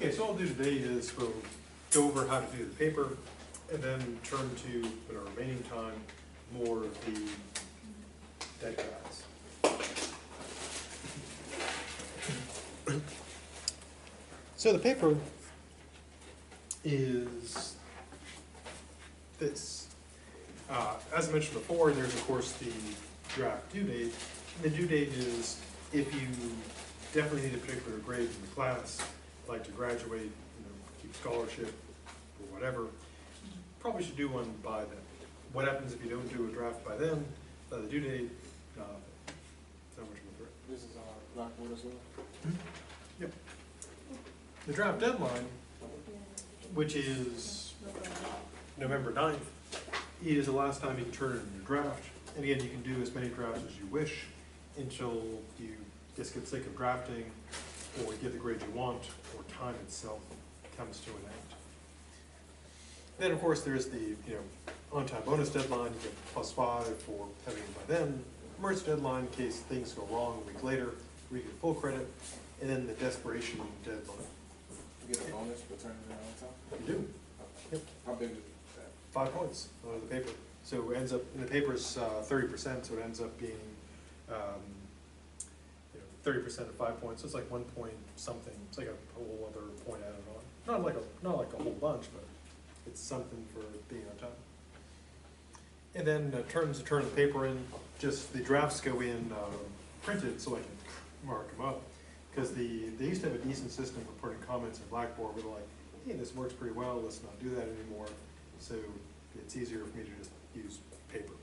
Okay, so all I'll do today is we'll go over how to do the paper and then turn to, in our remaining time, more of the dead guys. So the paper is this. As I mentioned before, there's of course the draft due date. And the due date is if you definitely need a particular grade in the class, like to graduate, keep scholarship or whatever, probably should do one by then. What happens if you don't do a draft by then? The due date, not much of a threat. This is our Blackboard as well? Yep. The draft deadline, which is November 9th, is the last time you can turn in your draft. And again, you can do as many drafts as you wish until you just get sick of drafting or get the grade you want or time itself comes to an end. Then of course there's the on-time bonus deadline. You get +5 for having it by then. Merge deadline in case things go wrong a week later, where you get full credit. And then the desperation deadline. You get a bonus for turning it on time? You do. Yep. How big is that? 5 points on the paper. So it ends up, in the paper's 30%, so it ends up being 30% of 5 points. So it's like 1 point something. It's like a whole other point added on. Not like a whole bunch, but it's something for being on time. And then turn the paper in. Just the drafts go in printed so I can mark them up. Because they used to have a decent system for putting comments in Blackboard where they're like, hey, this works pretty well, let's not do that anymore. So it's easier for me to just use paper.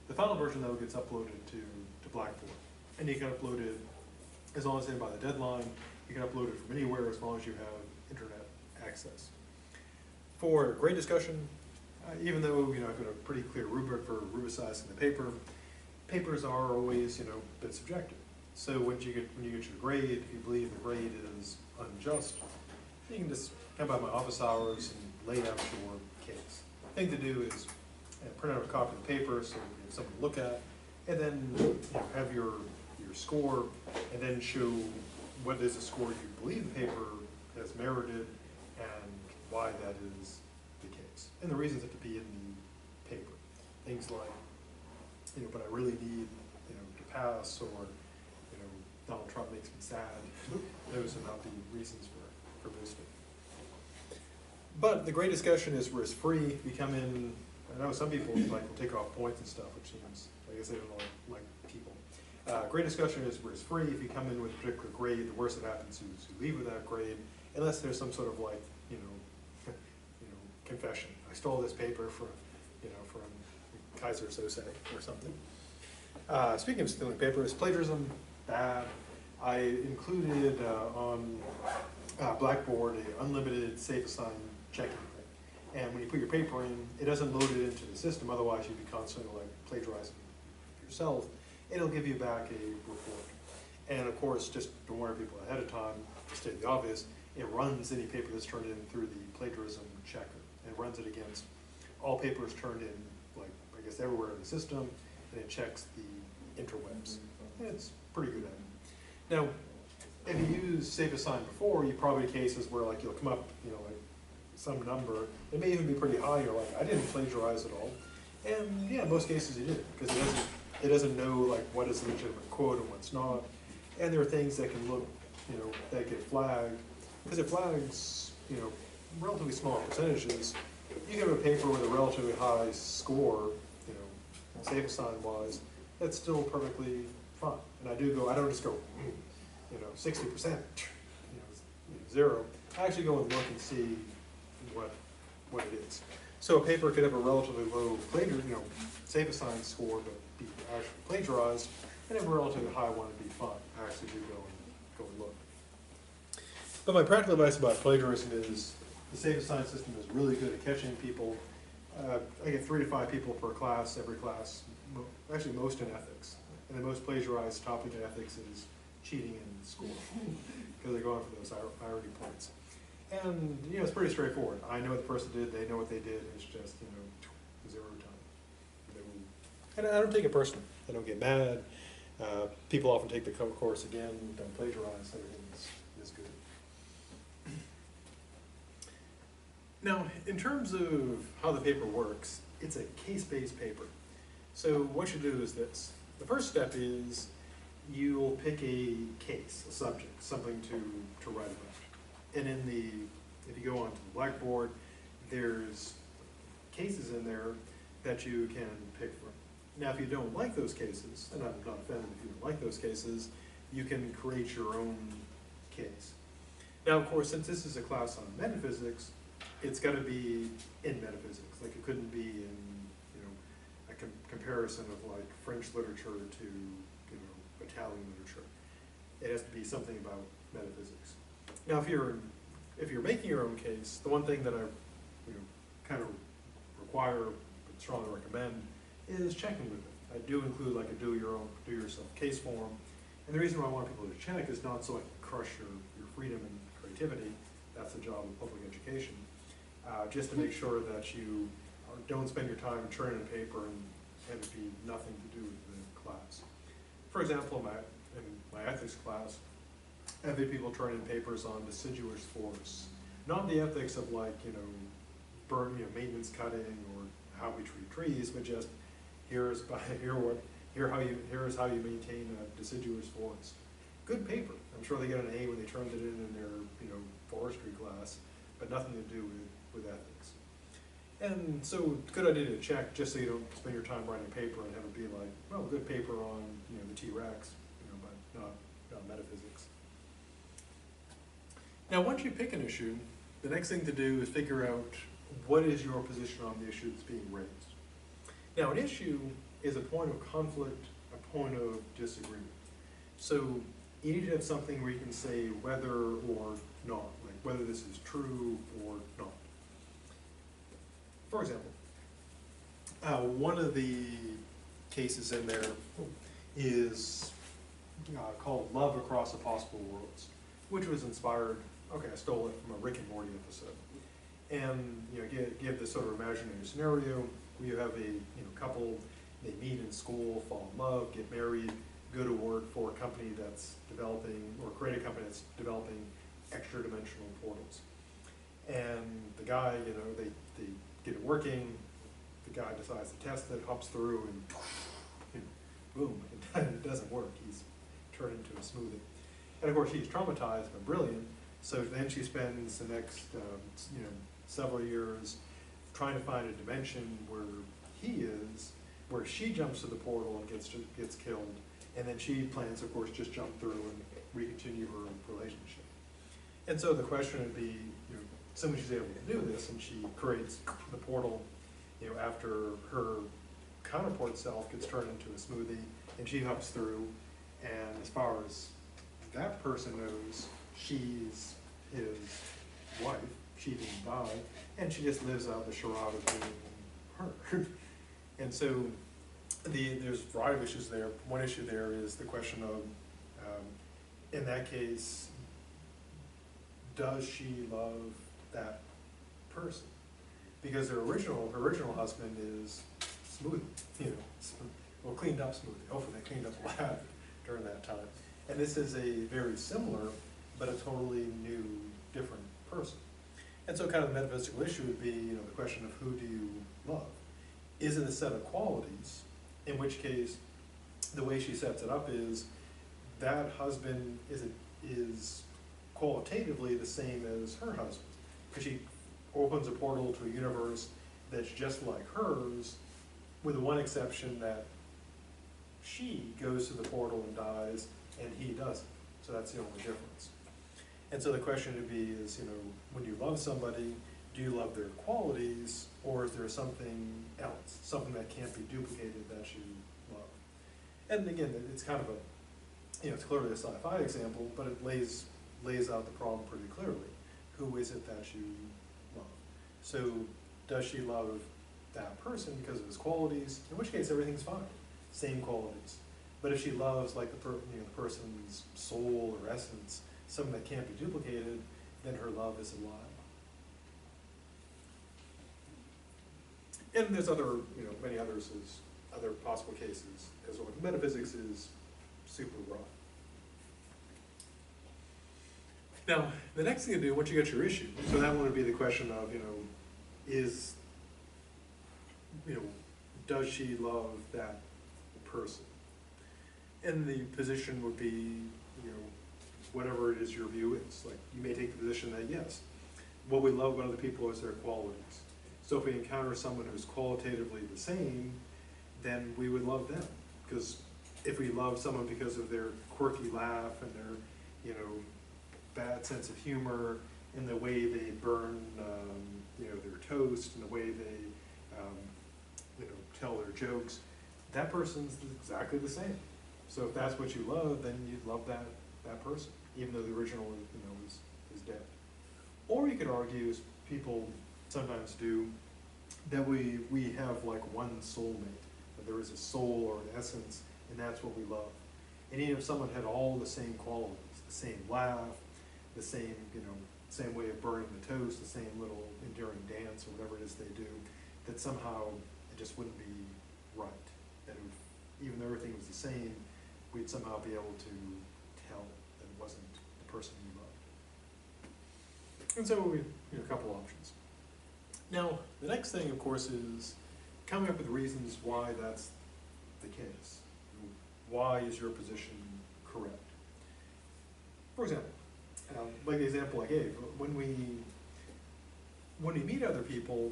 The final version, though, gets uploaded to Blackboard. And you can upload it as long as it's in by the deadline. You can upload it from anywhere as long as you have internet access. For grade discussion, even though I've got a pretty clear rubric for rubricizing the paper, papers are always a bit subjective. So when you get your grade, if you believe the grade is unjust, you can just come by my office hours and lay out your case. The thing to do is print out a copy of the paper so you have something to look at, and then have your score, and then show what is the score you believe the paper has merited and why that is the case. And the reasons have to be in the paper. Things like, but I really need to pass, or Donald Trump makes me sad. Those are not the reasons for boosting. But the grade discussion is where it's free. You come in, I know some people will take off points and stuff, which seems, I guess they don't like people. Grade discussion is where it's free. If you come in with a particular grade, the worst that happens is you leave with that grade, unless there's some sort of confession. I stole this paper from Kaiser Sose or something. Speaking of stealing papers, plagiarism, bad. I included on Blackboard an unlimited safe assign checking thing. And when you put your paper in, it doesn't load it into the system, otherwise you'd be constantly plagiarizing yourself. It'll give you back a report. And of course, just to warn people ahead of time, to state the obvious, it runs any paper that's turned in through the plagiarism checker. And it runs it against all papers turned in, I guess everywhere in the system, and it checks the interwebs. And it's pretty good at it. Now, if you use safe assign before, you probably have cases where you'll come up, some number. It may even be pretty high. You're like, I didn't plagiarize at all. And yeah, in most cases you did, because it doesn't know what is a legitimate quote and what's not. And there are things that can look, that get flagged, because it flags, relatively small percentages. You have a paper with a relatively high score, safe assign wise, that's still perfectly fine. And I don't just go, 60%, 0. I actually go and look and see what it is. So a paper could have a relatively low safe assign score, but be actually plagiarized, and have a relatively high one and be fine. I actually do go and look. But my practical advice about plagiarism is the safe assign system is really good at catching people. I get 3 to 5 people per class, every class, actually most in ethics. And the most plagiarized topic in ethics is cheating in school, because they're going for those irony points. And it's pretty straightforward. I know what the person did, they know what they did, it's just 0 time. And I don't take it personally. I don't get mad. People often take the course again, don't plagiarize, everything is good. Now, in terms of how the paper works, it's a case-based paper. So what you do is this. The first step is you'll pick a case, a subject, something to write about. And if you go onto the blackboard, there's cases in there that you can pick from. Now, if you don't like those cases, and I'm not offended if you don't like those cases, you can create your own case. Now, of course, since this is a class on metaphysics, it's got to be in metaphysics. Like, it couldn't be in, a comparison of like French literature to, Italian literature. It has to be something about metaphysics. Now, if you're making your own case, the one thing that I, kind of require, but strongly recommend, is checking with it. I do include like a do yourself case form. And the reason why I want people to check is not so I can crush your freedom and creativity. That's the job of public education. Just to make sure that you don't spend your time churning a paper and have it be nothing to do with the class. For example, in my ethics class, I have people turn in papers on deciduous forests. Not the ethics of like, maintenance cutting or how we treat trees, but just here's how you maintain a deciduous forest. Good paper. I'm sure they get an A when they turned it in their forestry class, but nothing to do with ethics. And so, good idea to check just so you don't spend your time writing a paper and have it be like, well, good paper on the T-Rex, but not metaphysics. Now, once you pick an issue, the next thing to do is figure out what is your position on the issue that's being raised. Now, an issue is a point of conflict, a point of disagreement. So you need to have something where you can say whether or not, like whether this is true or not. For example, one of the cases in there is called Love Across a Possible Worlds, which was inspired, okay, I stole it from a Rick and Morty episode. And give this sort of imaginary scenario where you have a couple, they meet in school, fall in love, get married, go to work for a company that's developing, or create a company that's developing extra-dimensional portals. And the guy, they get it working, the guy decides to test it, hops through, and boom, it doesn't work. He's turned into a smoothie. And of course, he's traumatized but brilliant, so then she spends the next, several years trying to find a dimension where he is, where she jumps to the portal and gets killed, and then she plans, of course, just jump through and recontinue her relationship. And so the question would be, assuming she's able to do this, and she creates the portal, after her counterpart self gets turned into a smoothie, and she hops through, and as far as that person knows, she's his wife. She didn't die, and she just lives out the charade of being her. And so there's a variety of issues there. One issue there is the question of, in that case, does she love that person? Because her original husband is smoothie, well, cleaned up smoothie. Hopefully they cleaned up a lot during that time. And this is a very similar, but a totally new, different person. And so kind of the metaphysical issue would be, the question of who do you love? Is it a set of qualities, in which case the way she sets it up is that husband is qualitatively the same as her husband, because she opens a portal to a universe that's just like hers, with the one exception that she goes to the portal and dies, and he doesn't. So that's the only difference. And so the question would be is, when you love somebody, do you love their qualities, or is there something else, something that can't be duplicated that you love? And again, it's kind of it's clearly a sci-fi example, but it lays out the problem pretty clearly. Who is it that you love? So does she love that person because of his qualities? In which case, everything's fine, same qualities. But if she loves like the person's soul or essence, something that can't be duplicated, then her love is a lie. And there's other, many others, other possible cases as well. Metaphysics is super rough. Now, the next thing to do, once you get your issue, so that one would be the question of, is, does she love that person? And the position would be, whatever it is your view is. Like, you may take the position that, yes, what we love about other people is their qualities. So if we encounter someone who's qualitatively the same, then we would love them. Because if we love someone because of their quirky laugh and their, bad sense of humor, and the way they burn, their toast, and the way they, tell their jokes, that person's exactly the same. So if that's what you love, then you'd love that person, even though the original, is dead. Or you could argue, as people sometimes do, that we have like one soulmate, that there is a soul or an essence, and that's what we love. And even if someone had all the same qualities, the same laugh, the same, same way of burning the toast, the same little enduring dance or whatever it is they do, that somehow it just wouldn't be right. That even though everything was the same, we'd somehow be able to tell that it wasn't the person you loved. And so we, a couple options. Now, the next thing, of course, is coming up with reasons why that's the case. Why is your position correct? For example, like the example I gave, when we meet other people,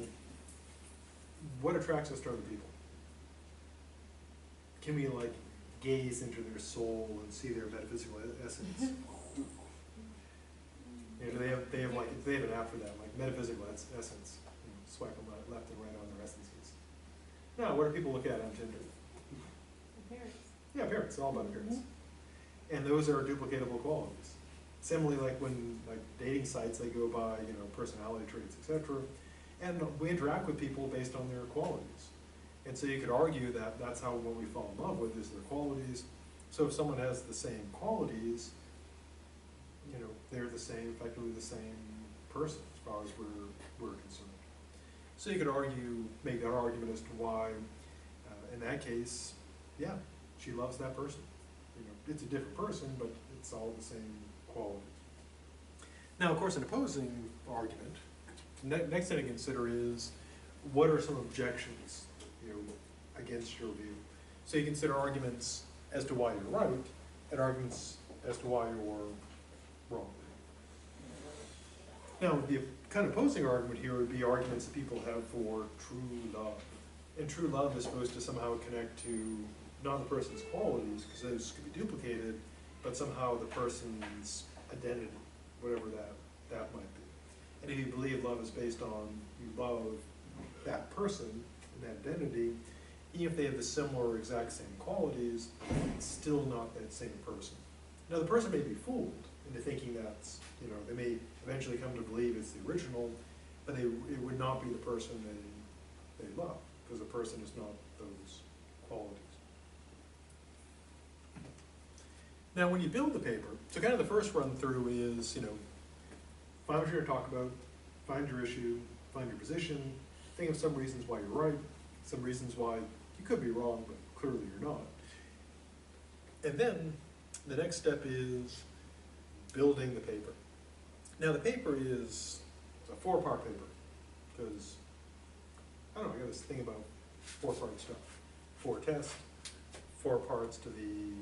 what attracts us to other people? Can we like gaze into their soul and see their metaphysical essence? They have an app for that, like metaphysical essence. Swipe them left and right on their essences. Now, what do people look at on Tinder? Appearance. Yeah, appearance. It's all about appearance. And those are duplicatable qualities. Similarly, like when dating sites, they go by personality traits, etc. And we interact with people based on their qualities. And so you could argue that that's how what we fall in love with is their qualities. So if someone has the same qualities, they're the same, effectively the same person as far as we're concerned. So you could make that argument as to why, in that case, yeah, she loves that person. It's a different person, but it's all the same qualities. Now, of course, an opposing argument, next thing to consider is, what are some objections, against your view? So you consider arguments as to why you're right, and arguments as to why you're wrong. Now, the kind of opposing argument here would be arguments that people have for true love. And true love is supposed to somehow connect to not the person's qualities, because those could be duplicated, but somehow the person's identity, whatever that might be. And if you believe love is based on you love that person and that identity, even if they have the similar or exact same qualities, it's still not that same person. Now, the person may be fooled into thinking that's, they may eventually come to believe it's the original, but it would not be the person they love, because the person is not those qualities. Now, when you build the paper, so kind of the first run through is, find what you're going to talk about, find your issue, find your position, think of some reasons why you're right, some reasons why you could be wrong, but clearly you're not. And then the next step is building the paper. Now, the paper is a 4-part paper, because, I don't know, I got this thing about 4-part stuff. 4 tests, 4 parts to the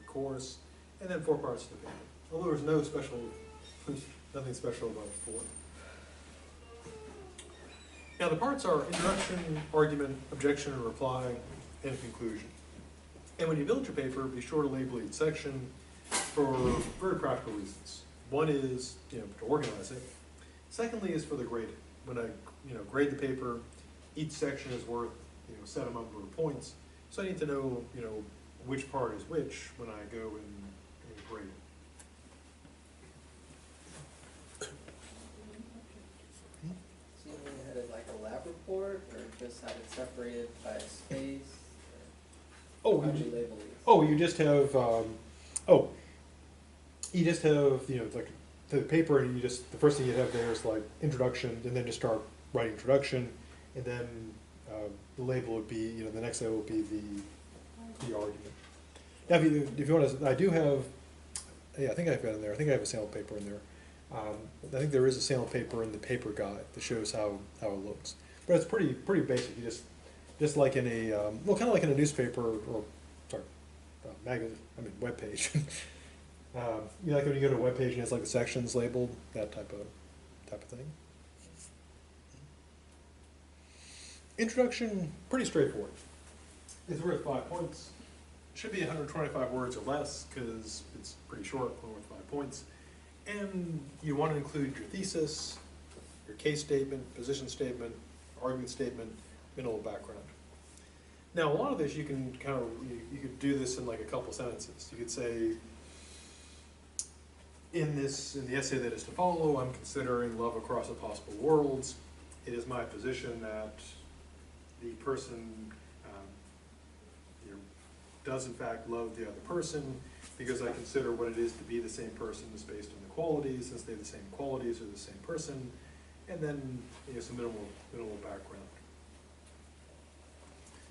course, and then 4 parts to the paper. Although there's nothing special about 4. Now, the parts are introduction, argument, objection and reply, and conclusion. And when you build your paper, be sure to label each section for very practical reasons. One is, to organize it. Secondly is for the grading. When I, grade the paper, each section is worth, set number of points. So I need to know, which part is which when I go and grade it. So you had it like a lab report, or just had it separated by space? Oh, How do you label these? You just have, like the paper, and the first thing you have there is like introduction, and then just start writing introduction, and then the label would be, the next label would be the argument. Now, if you want to, I do have yeah, I think I've got it in there. I think I have a sample paper in there. I think there is a sample paper in the paper guide that shows how it looks. But it's pretty basic. You just like in a well, kind of like in a newspaper or sorry, magazine. I mean web page. You know, like when you go to a web page and it's like the sections labeled, that type of thing. Introduction, pretty straightforward. It's worth 5 points. It should be 125 words or less because it's pretty short, only worth 5 points. And you want to include your thesis, your case statement, position statement, argument statement, minimal background. Now, a lot of this you can kind of, you could do this in like a couple sentences. You could say, in the essay that is to follow, I'm considering love across the possible worlds. It is my position that the person does in fact love the other person because I consider what it is to be the same person is based on the qualities, since they're the same qualities or the same person, and then some minimal background.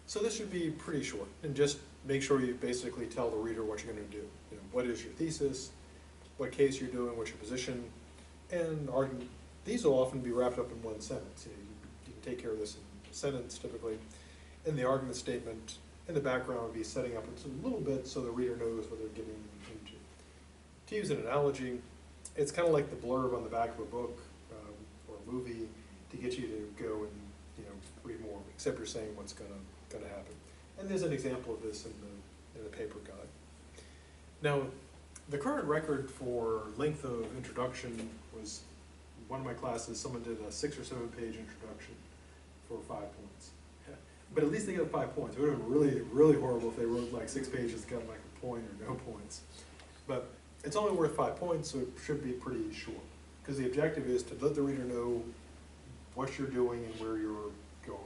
So this should be pretty short, and just make sure you basically tell the reader what you're going to do. What is your thesis, what case you're doing, what's your position, and argument. These will often be wrapped up in one sentence. You can take care of this in a sentence typically. And the argument statement in the background would be setting up a little bit so the reader knows what they're getting into. To use an analogy, it's kind of like the blurb on the back of a book or a movie to get you to go and read more, except you're saying what's going to happen. And there's an example of this in the paper guide. Now, the current record for length of introduction was, one of my classes, someone did a 6 or 7 page introduction for 5 points. But at least they got 5 points. It would have been really, really horrible if they wrote like 6 pages, got like a point or no points. But it's only worth 5 points, so it should be pretty short. Because the objective is to let the reader know what you're doing and where you're going.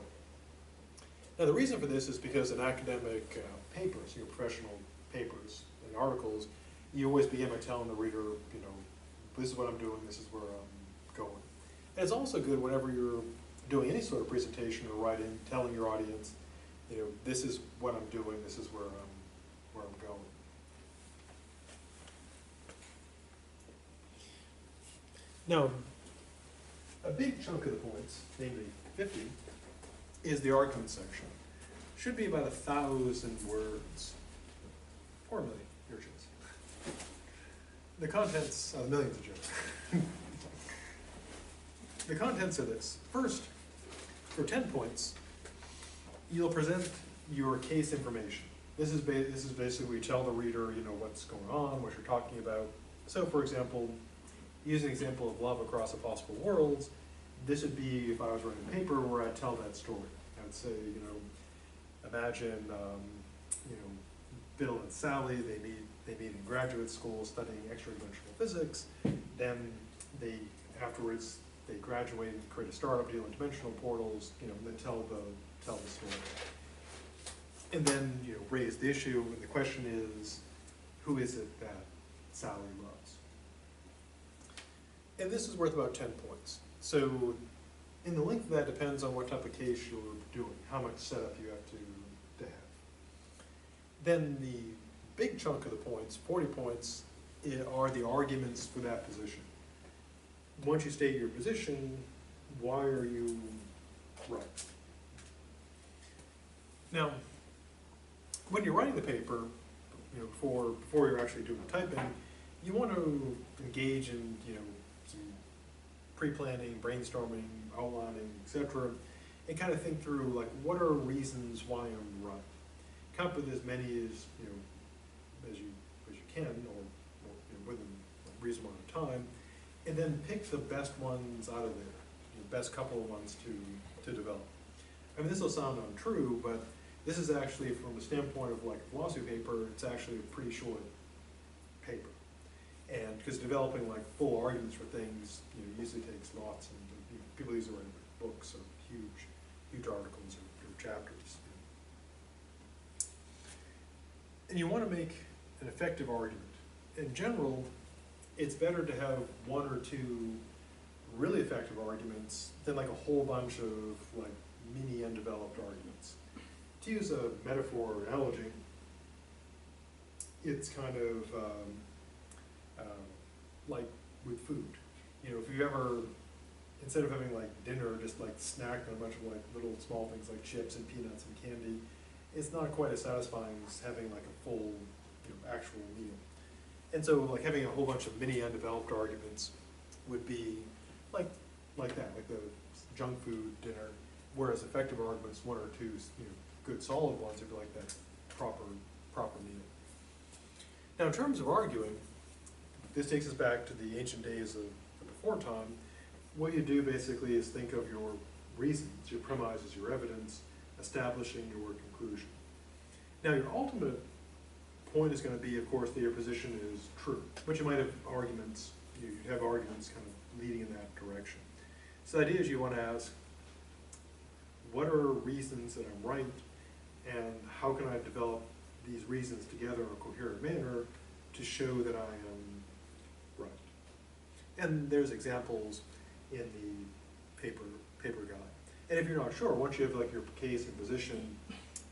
Now the reason for this is because in academic papers, professional papers and articles, you always begin by telling the reader, this is what I'm doing, this is where I'm going. And it's also good whenever you're doing any sort of presentation or writing, telling your audience, this is what I'm doing, this is where I'm going. Now, a big chunk of the points, namely 50, is the argument section. Should be about 1,000 words, or a million, your choice. The contents, millions of jokes. The contents are this. First, for 10 points, you'll present your case information. This is basically where you tell the reader, what's going on, what you're talking about. So, for example, use an example of love across the possible worlds. This would be if I was writing a paper where I'd tell that story. I'd say, imagine, Bill and Sally, they meet in graduate school studying extra-dimensional physics. Then afterwards they graduate and create a startup dealing in dimensional portals. And then tell the story. And then raise the issue. And the question is, who is it that Sally loves? And this is worth about 10 points. So, in the length of that depends on what type of case you're doing, how much setup you have to have. Then the big chunk of the points, 40 points, are the arguments for that position. Once you state your position, why are you right? Now, when you're writing the paper, before you're actually doing the typing, you want to engage in some pre-planning, brainstorming, outlining, etc., and kind of think through what are reasons why I'm right. Come up with as many as you can, or within a reasonable amount of time, and then pick the best ones out of there, the best couple of ones to develop. I mean, this will sound untrue, but this is actually, from the standpoint of a philosophy paper, it's actually a pretty short paper. And because developing full arguments for things usually takes lots, and people usually write books or huge articles or chapters. And you want to make an effective argument. In general, it's better to have 1 or 2 really effective arguments than a whole bunch of mini undeveloped arguments. To use a metaphor or analogy, it's kind of Like with food. You know, if you ever, instead of having like dinner, just like snacked on a bunch of like little small things like chips and peanuts and candy, it's not quite as satisfying as having like a full, you know, actual meal. And so like having a whole bunch of mini undeveloped arguments would be like that, like the junk food dinner, whereas effective arguments, one or two, you know, good solid ones would be like that proper meal. Now in terms of arguing, this takes us back to the ancient days of before time. What you do basically is think of your reasons, your premises, your evidence, establishing your conclusion. Now your ultimate point is going to be, of course, that your position is true, but you might have arguments, you have arguments kind of leading in that direction. So the idea is you want to ask, what are reasons that I'm right, and how can I develop these reasons together in a coherent manner to show that I am right? And there's examples in the paper guide. And if you're not sure, once you have like your case and position,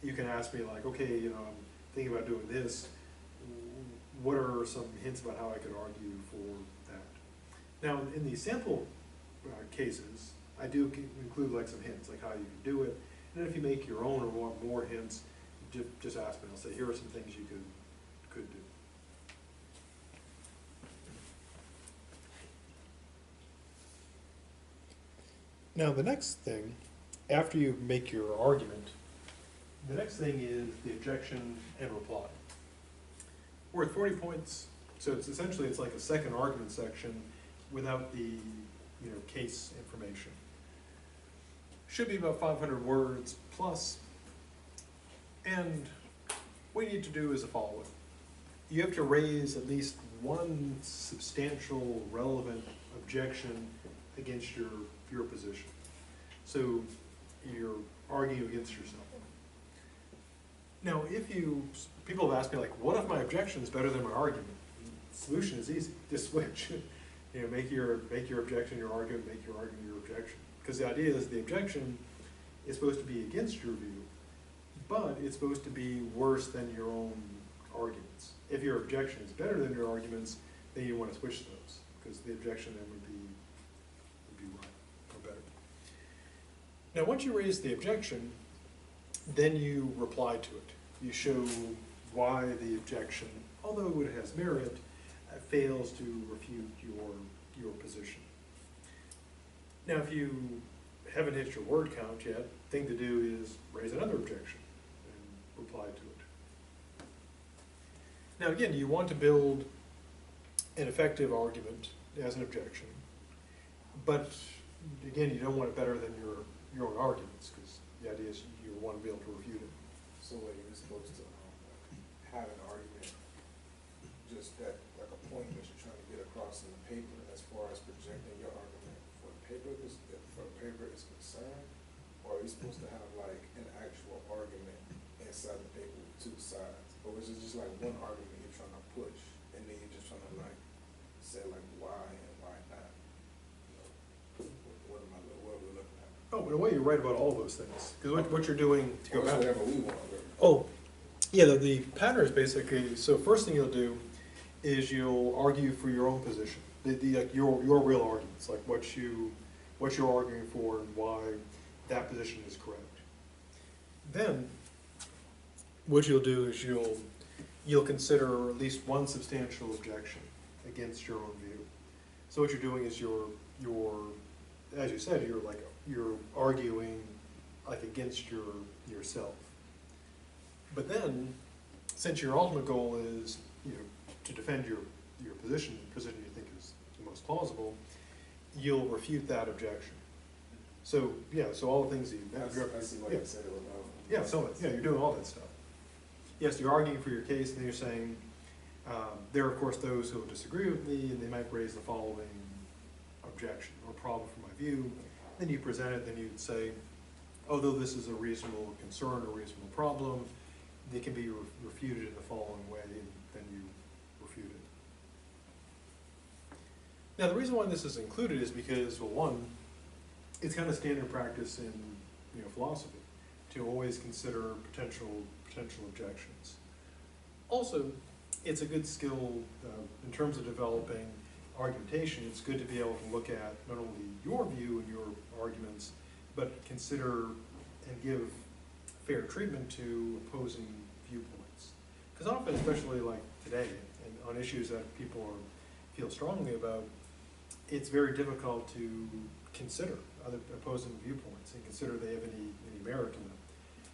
you can ask me like, okay, you know, I'm thinking about doing this. What are some hints about how I could argue for that? Now, in the sample cases, I do include like some hints, like how you can do it. And then if you make your own or want more hints, just ask me. I'll say, here are some things you could do. Now, the next thing, after you make your argument, the next thing is the objection and reply. We're at 40 points, so it's essentially, it's like a second argument section without the, you know, case information. Should be about 500 words plus, and what you need to do is the following. You have to raise at least one substantial, relevant objection against your position. So you're arguing against yourself. Now, people have asked me, like, what if my objection is better than my argument? The solution is easy, just switch. You know, make your objection your argument, make your argument your objection. Because the idea is the objection is supposed to be against your view, but it's supposed to be worse than your own arguments. If your objection is better than your arguments, then you want to switch those, because the objection then would be right or better. Now, once you raise the objection, then you reply to it. You show why the objection, although it has merit, fails to refute your position. Now, if you haven't hit your word count yet, the thing to do is raise another objection and reply to it. Now, again, you want to build an effective argument as an objection, but again, you don't want it better than your own arguments, because the idea is you want to be able to refute it. So what you're supposed to have an argument, just that, like a point that you're trying to get across in the paper as far as projecting your argument for the paper is concerned, or are you supposed to have like an actual argument inside the paper with two sides? Or is it just like one argument you're trying to push, and then you're just trying to like say like why and why not? You know, what are we looking at? Oh, in a way, you're right about all those things. Because what you're doing to go Or it's back. whatever we want. Oh, yeah, the pattern is basically, so first thing you'll do is you'll argue for your own position, like your real arguments, like what you're arguing for and why that position is correct. Then, what you'll do is you'll consider at least one substantial objection against your own view. So what you're doing is you're as you said, you're arguing like against yourself. But then, since your ultimate goal is, you know, to defend your position you think is the most plausible, you'll refute that objection. So yeah, so all the things that I see why you said it without. yeah, so yeah, you're doing all that stuff. Yes, you're arguing for your case, and then you're saying there are of course those who will disagree with me, and they might raise the following objection or problem from my view. Then you present it, then you'd say, although this is a reasonable concern or reasonable problem, they can be refuted in the following way, and then you refute it. Now, the reason why this is included is because, well, one, it's kind of standard practice in philosophy to always consider potential objections. Also, it's a good skill in terms of developing argumentation. It's good to be able to look at not only your view and your arguments, but consider and give fair treatment to opposing viewpoints. Because often, especially like today, and on issues that people feel strongly about, it's very difficult to consider other opposing viewpoints and consider they have any merit in them.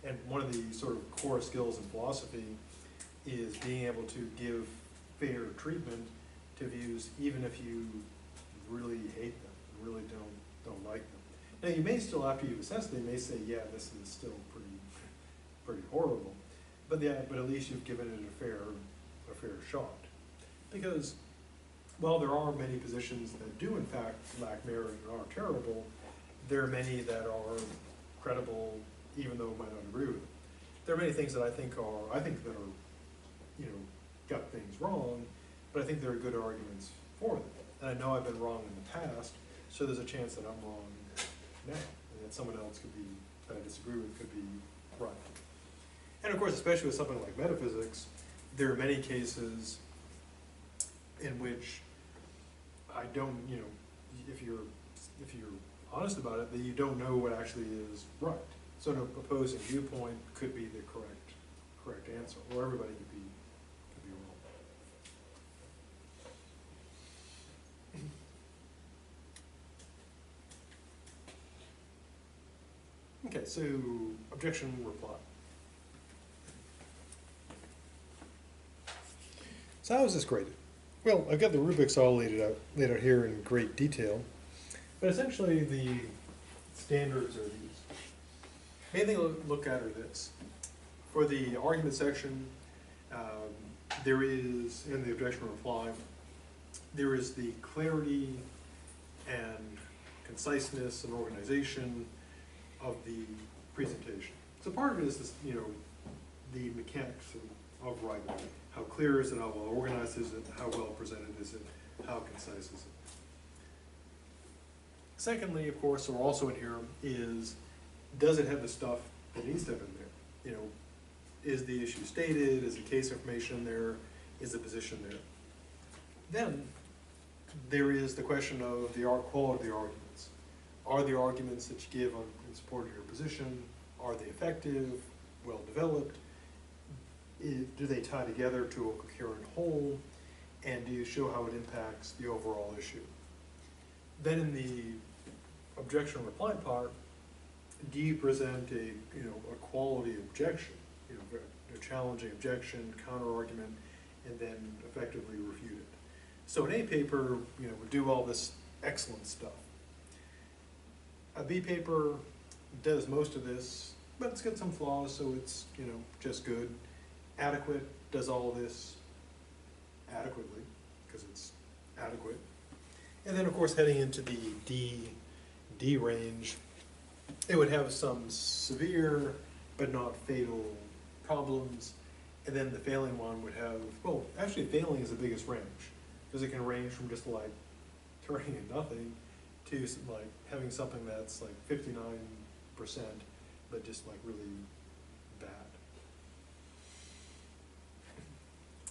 And one of the sort of core skills in philosophy is being able to give fair treatment to views, even if you really hate them, really don't like them. Now, you may still, after you've assessed them, you may say, yeah, this is still pretty horrible, but at least you've given it a fair shot. Because while there are many positions that do in fact lack merit and are terrible, there are many that are credible, even though I might not agree with them. There are many things that I think that are, you know, got things wrong, but I think there are good arguments for them. And I know I've been wrong in the past, so there's a chance that I'm wrong now, and that someone else that I disagree with could be right. And of course, especially with something like metaphysics, there are many cases in which I don't, you know, if you're honest about it, that you don't know what actually is right. So an opposing viewpoint could be the correct answer, or everybody could be wrong. Okay, so objection, reply. So how is this graded? Well, I've got the rubrics all laid out here in great detail, but essentially the standards are these. Main thing to look at are this. For the argument section, there is, in the objection reply, there is the clarity and conciseness and organization of the presentation. So part of it is this, you know, the mechanics of writing. How clear is it? How well organized is it? How well presented is it? How concise is it? Secondly, of course, or also in here is, does it have the stuff that needs to have in there? You know, is the issue stated? Is the case information in there? Is the position there? Then there is the question of the quality of the arguments. Are the arguments that you give in support of your position, are they effective, well developed? Do they tie together to a coherent whole? And do you show how it impacts the overall issue? Then in the objection reply part, do you present a quality objection, a challenging objection, counter argument, and then effectively refute it? So an A paper, would do all this excellent stuff. A B paper does most of this, but it's got some flaws, so it's just good. Adequate does all this adequately, because it's adequate. And then of course heading into the D range, it would have some severe but not fatal problems. And then the failing one would have, well, actually failing is the biggest range, because it can range from just like turning in nothing to like having something that's like 59%, but just like really bad.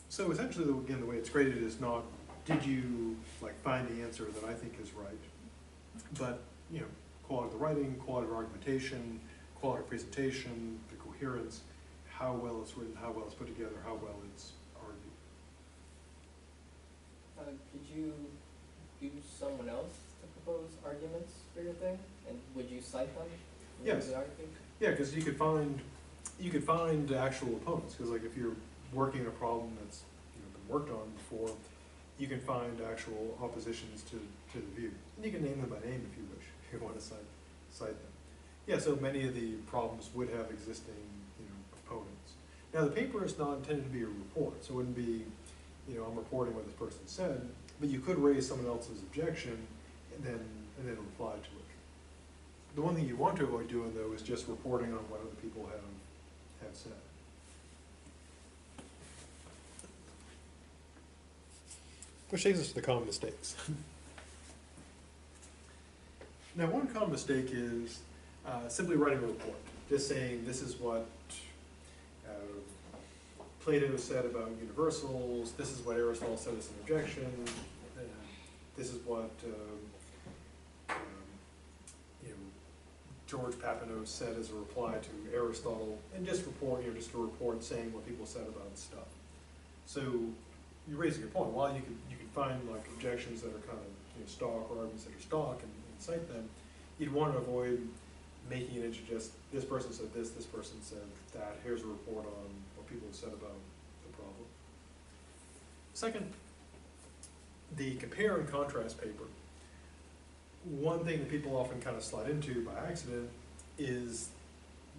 So essentially, again, the way it's graded is not, did you like find the answer that I think is right, but quality of the writing, quality of argumentation, quality of presentation, the coherence, how well it's written, how well it's put together, how well it's argued. Could you use someone else to propose arguments for your thing, and would you cite them? Yes. Yeah, because you could find actual opponents. Because like if you're working a problem that's been worked on before, you can find actual oppositions to the view, and you can name them by name if you wish, if you want to cite them. Yeah, so many of the problems would have existing opponents. Now the paper is not intended to be a report, so it wouldn't be I'm reporting what this person said, but you could raise someone else's objection and then reply to it. The one thing you want to avoid doing though is just reporting on what other people have said. Which takes us to the common mistakes. Now, one common mistake is simply writing a report, just saying this is what Plato said about universals, this is what Aristotle said as an objection, this is what you know, George Papineau said as a reply to Aristotle, and just report, just a report saying what people said about stuff. So you raise a good point. While you can find like objections that are kind of stock, or arguments that are stock, and cite them, you'd want to avoid making it into just this person said this person said that. Here's a report on what people have said about the problem. Second, the compare and contrast paper. One thing that people often kind of slide into by accident is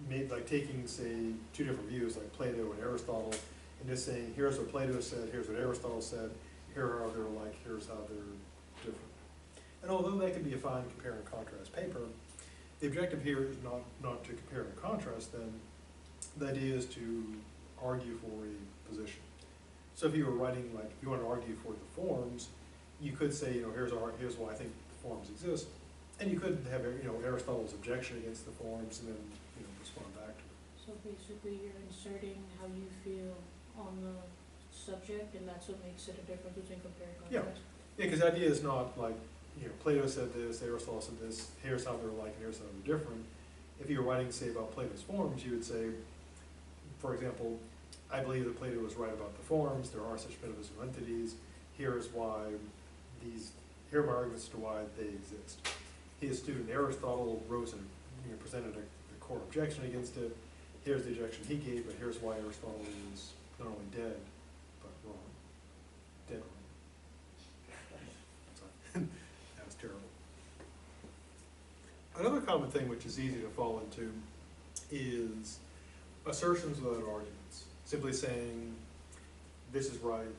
like taking, say, two different views, like Plato and Aristotle, and just saying, here's what Plato said, here's what Aristotle said, here are how they're alike, here's how they're different. And although that can be a fine compare and contrast paper, the objective here is not to compare and contrast them. The idea is to argue for a position. So if you were writing, like, if you want to argue for the forms, you could say, here's why I think the forms exist. And you could have, Aristotle's objection against the forms and then, respond back to it. So basically you're inserting how you feel on the subject, and that's what makes it a difference between compare and contrast? Yeah, because the idea is not like, Plato said this, Aristotle said this, here's how they're alike and here's how they're different. If you were writing, say, about Plato's forms, you would say, for example, I believe that Plato was right about the forms, there are such metaphysical entities, here are my arguments as to why they exist. His student Aristotle rose and presented a core objection against it. Here's the objection he gave, but here's why Aristotle is not only dead, but wrong. Dead wrong. That was terrible. Another common thing which is easy to fall into is assertions without arguments. Simply saying, this is right,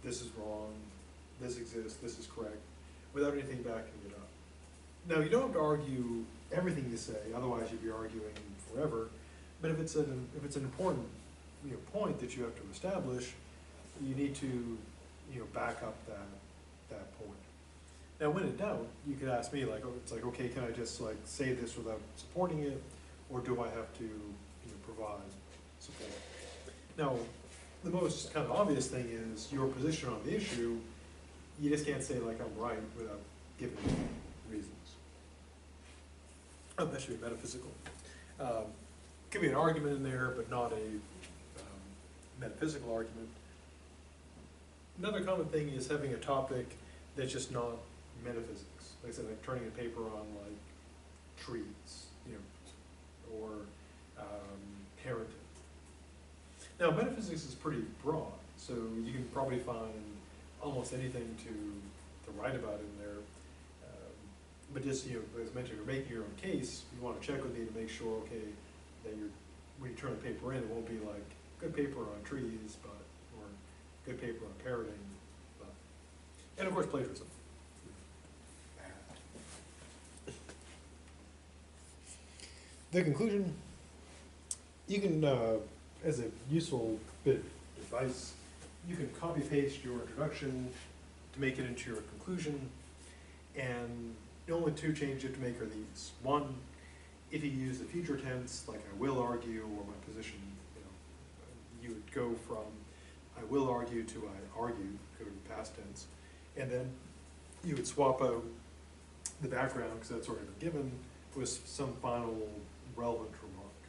this is wrong, this exists, this is correct, without anything backing it up. Now, you don't have to argue everything you say, otherwise you'd be arguing forever. But if it's an important point that you have to establish, you need to back up that point. Now, when in doubt, you could ask me okay, can I just say this without supporting it, or do I have to provide support? Now, the most kind of obvious thing is your position on the issue. You just can't say I'm right without giving reasons. Oh, that should be metaphysical. Could be an argument in there, but not a metaphysical argument. Another common thing is having a topic that's just not metaphysics. Like I said, like turning a paper on trees, or heritage. Now, metaphysics is pretty broad, so you can probably find almost anything to write about in there. But just, as I mentioned, you're making your own case, you want to check with me to make sure, okay, that when you turn the paper in, it won't be like good paper on trees, or good paper on parroting, and of course plagiarism. The conclusion, you can, as a useful bit of advice, you can copy paste your introduction to make it into your conclusion, and the only two changes you have to make are these. One, if you use the future tense, like I will argue, or my position, you would go from I will argue to I argue, go to the past tense, and then you would swap out the background, because that's already been given, with some final relevant remark.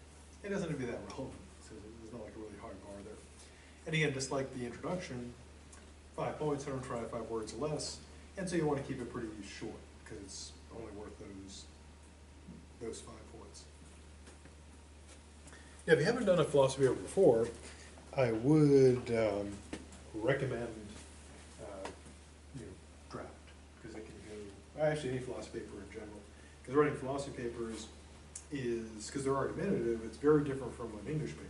It doesn't have to be that relevant, so there's not a really high bar there. And again, just like the introduction, 5 points, 125 words or less, and so you want to keep it pretty short, because it's only worth those 5 points. Now, if you haven't done a philosophy paper before, I would recommend draft, because it can go, actually any philosophy paper in general, because writing philosophy papers is, because they're argumentative, it's very different from an English paper.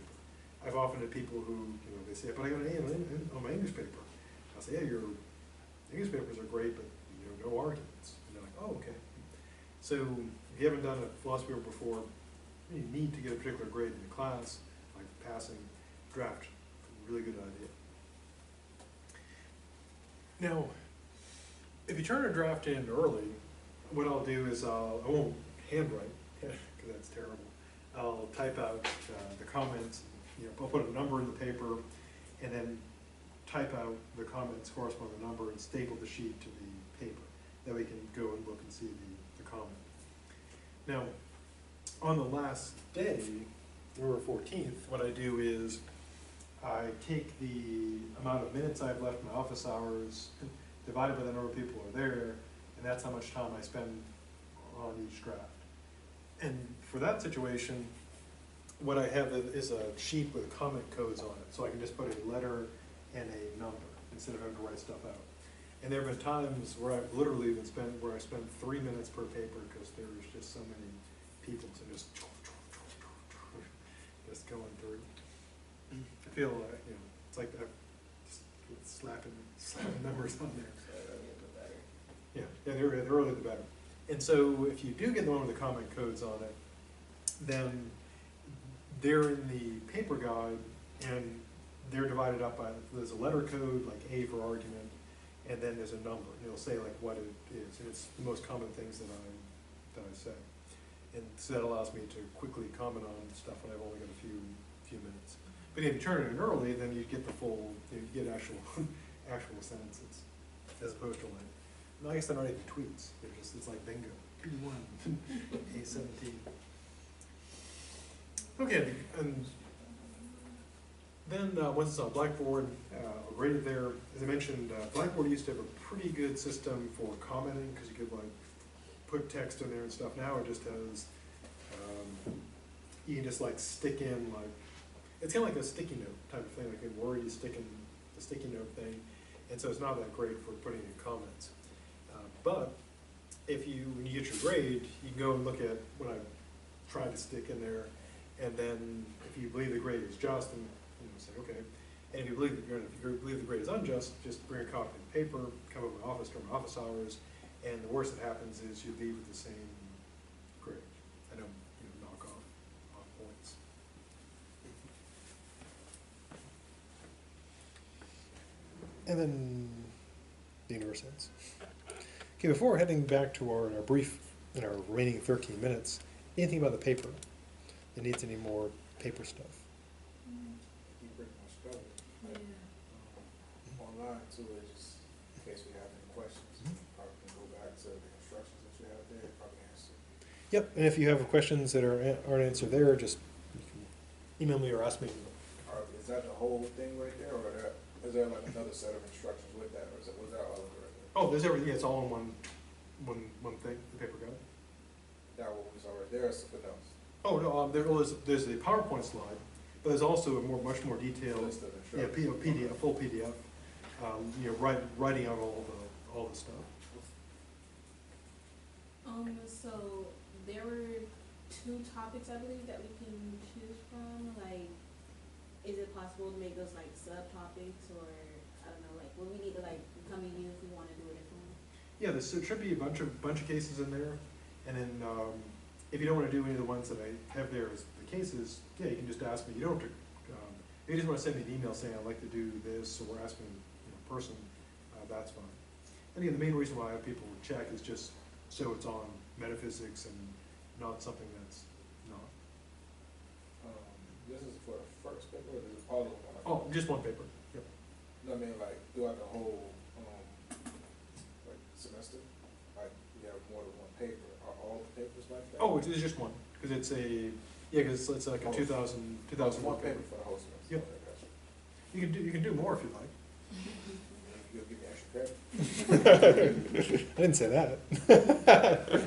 I've often had people who, they say, but I got an A on my English paper. I'll say, yeah, your English papers are great, but no arguments. And they're like, oh, okay. So if you haven't done a philosophy paper before, you need to get a particular grade in the class, like passing, draft, really good idea. Now, if you turn a draft in early, what I'll do is I won't handwrite, because that's terrible. I'll type out the comments, I'll put a number in the paper, and then type out the comments corresponding to the number and staple the sheet to the paper. Then we can go and look and see the comment. Now, on the last day, November 14th, what I do is I take the amount of minutes I've left in my office hours, divided by the number of people who are there, and that's how much time I spend on each draft. And for that situation, what I have is a sheet with comment codes on it, so I can just put a letter and a number instead of having to write stuff out. And there have been times where I've literally I spent 3 minutes per paper because there was just so many people to just going through. I feel like, you know, it's like I'm just slapping numbers on there. Yeah, the earlier the better. And so if you do get the one with the comment codes on it, then they're in the paper guide and they're divided up by, there's a letter code, like A for argument, and then there's a number, and it'll say like what it is, and it's the most common things that I say. And so that allows me to quickly comment on stuff when I've only got a few minutes. But if you turn it in early, then you get the full, you get actual sentences, as opposed to like, no, I guess they're not even tweets, they're just, it's like bingo, P1, A17. Okay, and then once it's on Blackboard, graded there, as I mentioned, Blackboard used to have a pretty good system for commenting, because you could like put text in there and stuff. Now it just has, you can just like stick in like, it's kind of like a sticky note type of thing, like in Word you stick in the sticky note thing, and so it's not that great for putting in comments. But if when you get your grade, you can go and look at what I tried to stick in there, and then if you believe the grade is just, and say okay. And if you believe the grade is unjust, just bring a copy of the paper, come up to my office during my office hours, and the worst that happens is you leave with the same grade. I don't knock off points. And then the inverse. Okay, before heading back to our brief in our remaining 13 minutes, anything about the paper that needs any more paper stuff? You pretty much covered it. Online too, just in case we have any questions, probably can go back to the instructions that you have there, probably answer. Yep, and if you have questions that aren't answered there, just you can email me or ask me. Is that the whole thing right there, or is there like another set of instructions with that, or was that all of it right there? Oh, there's everything. Yeah, it's all in one thing. The paper guide. That one was already there, or something else? Oh no, there's the PowerPoint slide, but there's also a much more detailed, List of yeah, instructions. PDF, a full PDF. Writing out all the stuff. So there were 2 topics, I believe, that we can choose from. Like, is it possible to make those like subtopics, or I don't know, like, will we need to like come to you if we want to do a different one? Yeah, there should be a bunch of cases in there, and then if you don't want to do any of the ones that I have there as the cases, yeah, you can just ask me. You don't have to. If you just want to send me an email saying I'd like to do this, or ask me in person, that's fine. And again, the main reason why I have people check is just so it's on metaphysics and not something that's not. This is for the first paper, or is it all of them? Oh, just one paper. Yep. No, I mean, like, throughout the whole, like, semester, like, you have more than one paper, are all the papers like that? Oh, it's just one, because it's it's like a 2001 One paper. paper for the whole semester? Yep. Okay, gotcha. You can do more if you like. You'll give me extra credit? I didn't say that.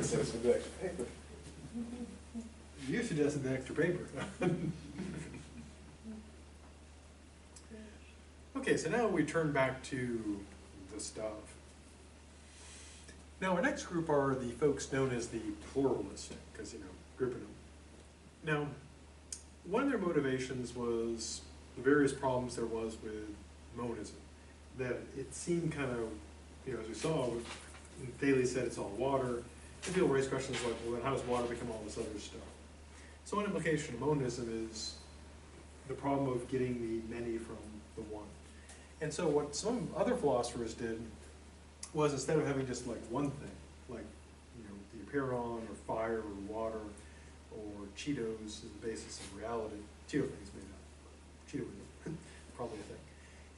Send us some good extra paper. You suggested the extra paper. Okay, so now we turn back to the stuff. Now our next group are the folks known as the pluralist, because grouping them. Now, one of their motivations was the various problems there was with monism. That it seemed kind of, as we saw, Thales said it's all water, and people raise questions like, well then how does water become all this other stuff? So one implication of monism is the problem of getting the many from the one. And so what some other philosophers did was, instead of having just like one thing, like the apeiron or fire or water or Cheetos is the basis of reality. Cheeto thing's made up. Cheeto is probably a thing.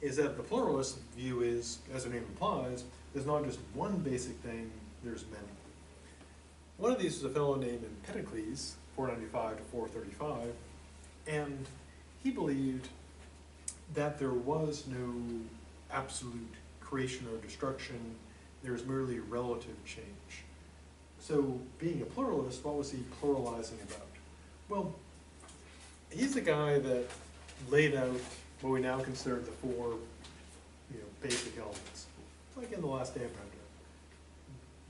is that the pluralist view is, as the name implies, there's not just one basic thing, there's many. One of these was a fellow named Empedocles, 495 to 435, and he believed that there was no absolute creation or destruction, there was merely relative change. So being a pluralist, what was he pluralizing about? Well, he's the guy that laid out what we now consider the four, basic elements. Like in The Last Airbender.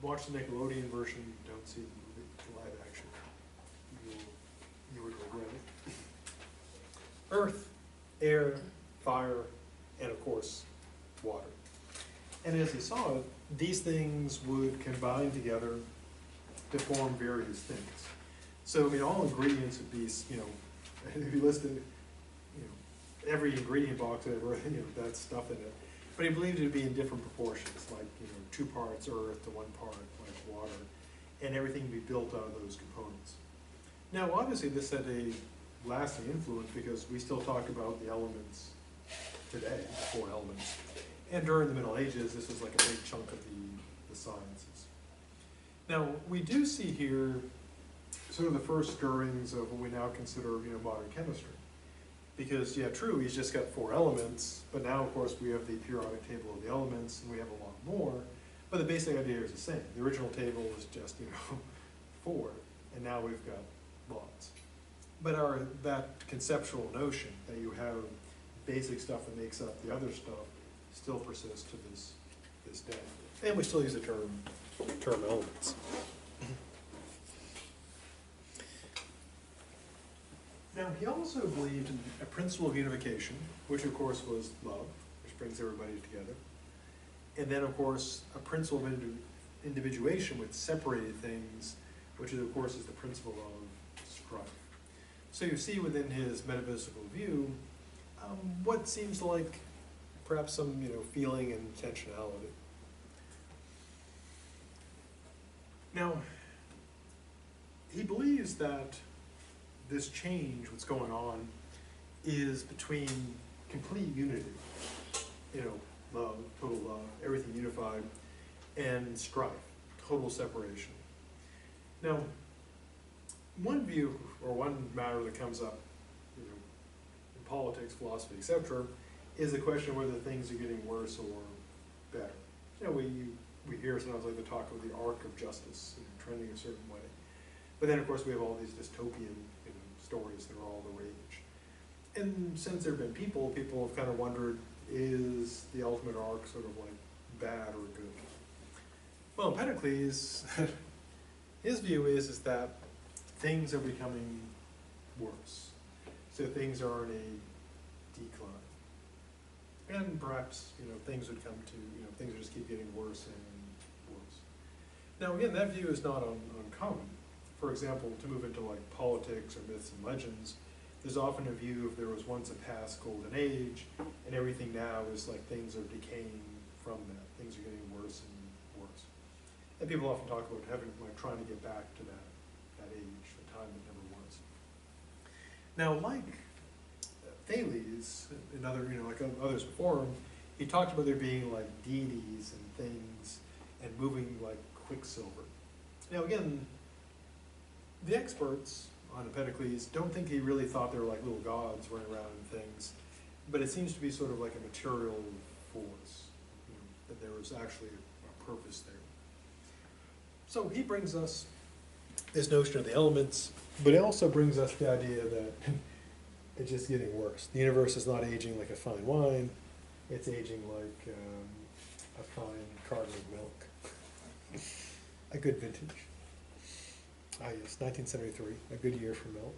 Watch the Nickelodeon version, don't see the movie, the live action. You would regret it. Earth, air, fire, and of course, water. And as he saw it, these things would combine together to form various things. So, all ingredients would be, if you listed, every ingredient box, that's stuff in it. But he believed it to be in different proportions, like, 2 parts earth to 1 part, like water, and everything would be built out of those components. Now, obviously, this had a lasting influence because we still talk about the elements today, the 4 elements. And during the Middle Ages, this was like a big chunk of the sciences. Now, we do see here sort of the first stirrings of what we now consider, modern chemistry. Because, yeah, true, he's just got 4 elements, but now, of course, we have the periodic table of the elements, and we have a lot more, but the basic idea is the same. The original table was just, 4, and now we've got lots. But that conceptual notion that you have basic stuff that makes up the other stuff still persists to this day. And we still use the term elements. Now, he also believed in a principle of unification, which of course was love, which brings everybody together. And then, of course, a principle of individuation, which separated things, which of course is the principle of strife. So you see within his metaphysical view, what seems like perhaps some, feeling and intentionality. Now, he believes that this change, what's going on, is between complete unity, love, total love, everything unified, and strife, total separation. Now, one view, or one matter that comes up, in politics, philosophy, etc., is the question of whether things are getting worse or better. We hear sometimes like the talk of the arc of justice, trending a certain way. But then, of course, we have all these dystopian stories that are all the rage. And since there have been people have kind of wondered, is the ultimate arc sort of like bad or good? Well, Empedocles, his view is that things are becoming worse. So things are in a decline. And perhaps, things would come to, things would just keep getting worse and worse. Now, again, that view is not uncommon. For example, to move into like politics or myths and legends, there's often a view of there was once a past golden age, and everything now is like things are decaying from that. Things are getting worse and worse. And people often talk about trying to get back to that age, a time that never was. Now, like Thales and other, like others before him, he talked about there being like deities and things and moving like quicksilver. Now, again, the experts on Empedocles don't think he really thought they were like little gods running around and things, but it seems to be sort of like a material force, that there was actually a purpose there. So he brings us this notion of the elements, but it also brings us the idea that it's just getting worse. The universe is not aging like a fine wine, it's aging like a fine carton of milk. A good vintage. Ah yes, 1973, a good year for milk.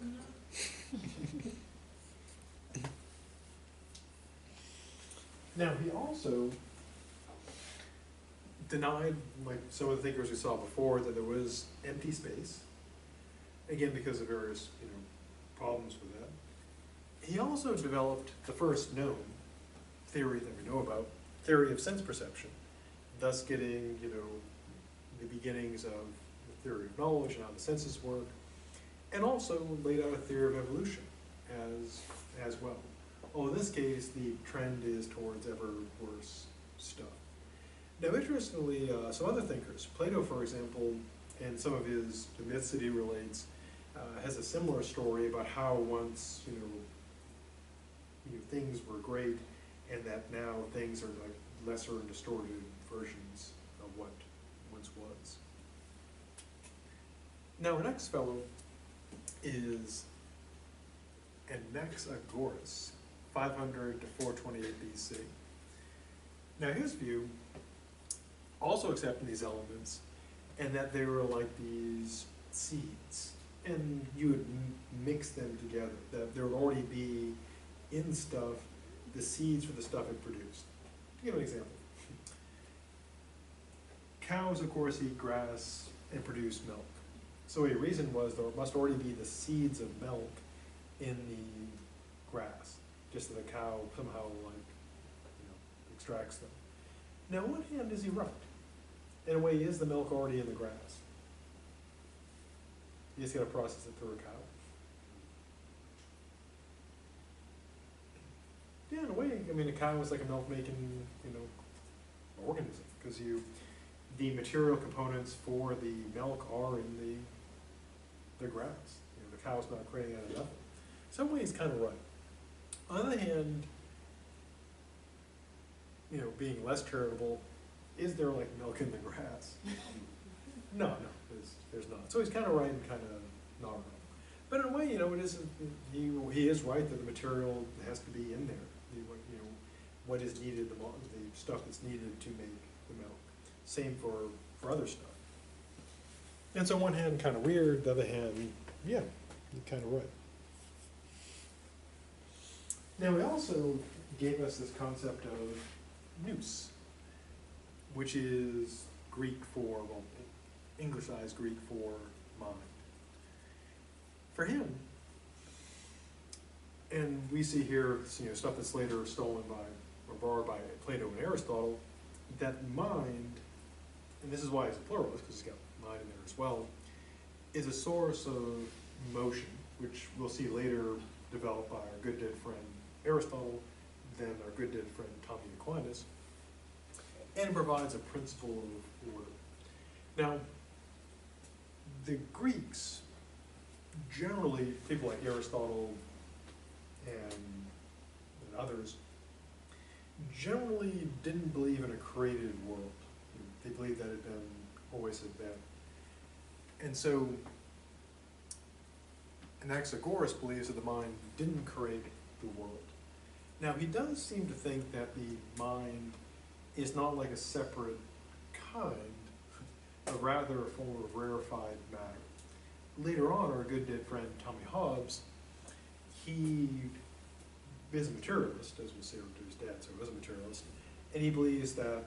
Now, he also denied, like some of the thinkers we saw before, that there was empty space, again because of various problems with that. He also developed the first known theory that we know about, theory of sense perception, thus getting the beginnings of the theory of knowledge and how the senses work, and also laid out a theory of evolution as well. Oh, in this case, the trend is towards ever worse stuff. Now, interestingly, some other thinkers, Plato, for example, and some of his the myths that he relates, has a similar story about how once, things were great, and that now things are like lesser and distorted versions of what once was. Now, our next fellow is Anaxagoras, 500 to 428 BC. Now, his view, also accepting these elements, and that they were like these seeds, and you would mix them together, that there would already be in stuff the seeds for the stuff it produced. To give an example, cows, of course, eat grass and produce milk. So a reason was there must already be the seeds of milk in the grass, just so the cow somehow extracts them. Now, on one hand, is he right? In a way, is the milk already in the grass? You just got to process it through a cow. Yeah, in a way, I mean, a cow is like a milk-making, organism, because the material components for the milk are in the grass. The cow's not creating out of nothing. Some ways, kind of right. On the other hand, being less charitable, is there like milk in the grass? No, there's not. So he's kind of right and kind of not right. But in a way, it is. He is right that the material has to be in there. What is needed, the stuff that's needed to make the milk. Same for other stuff. And so on one hand, kind of weird. The other hand, yeah, you're kind of right. Now, he also gave us this concept of nous, which is Greek for, Englishized Greek for mind. For him, and we see here, stuff that's later stolen by, or borrowed by Plato and Aristotle, that mind, and this is why it's a pluralist, because it's got mind in there as well, is a source of motion, which we'll see later developed by our good dead friend Aristotle, then our good dead friend Thomas Aquinas, and it provides a principle of order. Now, the Greeks, generally, people like Aristotle and others, generally didn't believe in a created world. They believed that it had been, always had been. And so, Anaxagoras believes that the mind didn't create the world. Now, he does seem to think that the mind is not like a separate kind, but rather a form of rarefied matter. Later on, our good dead friend Tommy Hobbes, he is a materialist, as we'll see to his dad, so he was a materialist, and he believes that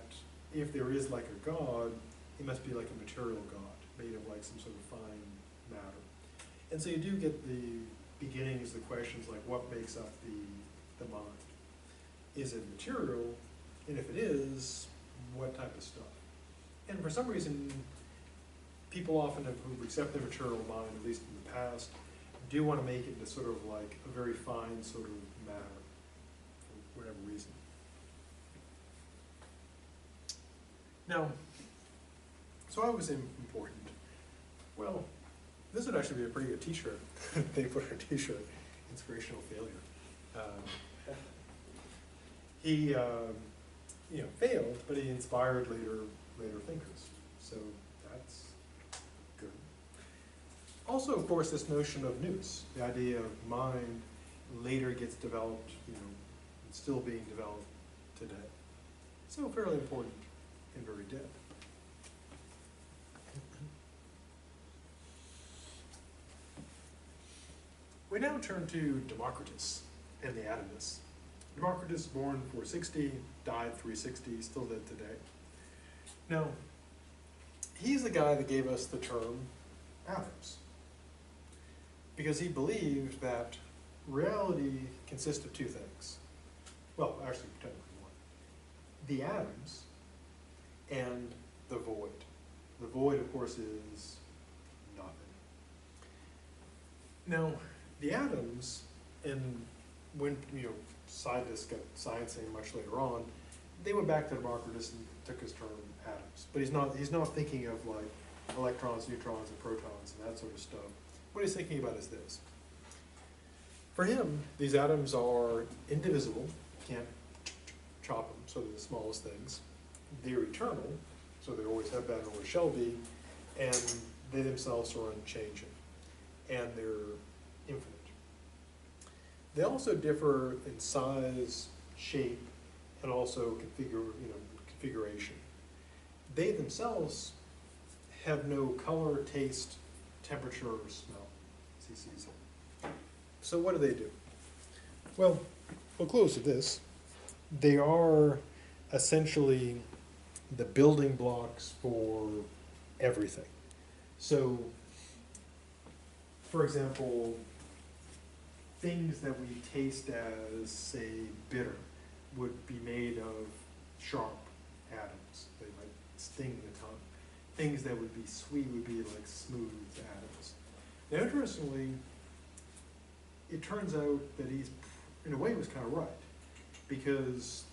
if there is like a God, it must be like a material God, made of like some sort of fine matter. And so you do get the beginnings, the questions like what makes up the mind? Is it material? And if it is, what type of stuff? And for some reason, people often who accept the material mind, at least in the past, do want to make it into sort of like a very fine sort of matter, for whatever reason. Now, so why was it important? Well, this would actually be a pretty good t-shirt. They put our t-shirt, Inspirational Failure. He failed, but he inspired later thinkers. So that's good. Also, of course, this notion of nous, the idea of mind later gets developed, still being developed today. So fairly important and very dead. We now turn to Democritus and the atomists. Democritus, born 460, died 360, still dead today. Now, he's the guy that gave us the term atoms, because he believed that reality consists of two things. Well, actually, technically one. The atoms and the void. The void, of course, is nothing. Now, the atoms, and when, scientists got sciencing much later on, they went back to Democritus and took his term atoms. But he's not thinking of like electrons, neutrons, and protons and that sort of stuff. What he's thinking about is this. For him, these atoms are indivisible, can't chop them, so they're the smallest things. They're eternal, so they always have been and always shall be, and they themselves are unchanging, and they're infinite. They also differ in size, shape, and also configuration. They themselves have no color, taste, temperature, or smell, as he sees it. So what do? Well, we'll close with this. They are essentially the building blocks for everything. So, for example, things that we taste as, say, bitter would be made of sharp atoms. They might sting the tongue. Things that would be sweet would be like smooth atoms. Now, interestingly, it turns out that he's, in a way, was kind of right, because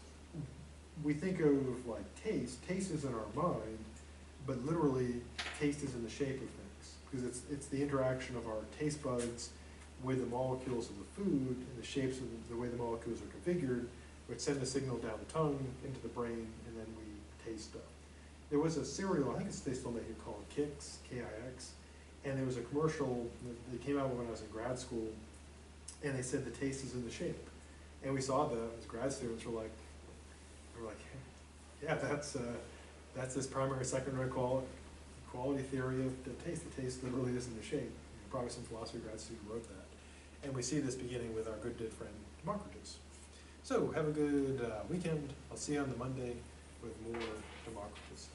we think of like taste. Taste is in our mind, but literally, taste is in the shape of things, because it's the interaction of our taste buds with the molecules of the food and the shapes of the way the molecules are configured, which send a signal down the tongue into the brain, and then we taste stuff. There was a cereal, I think they still make it, called Kix, K-I-X, and there was a commercial that came out when I was in grad school, and they said the taste is in the shape. And we saw that as grad students, we're like, yeah, that's this primary, secondary quality theory of the taste. The taste literally is in the shape. Probably some philosophy grad student wrote that. And we see this beginning with our good dead friend Democritus. So have a good weekend. I'll see you on the Monday with more Democritus.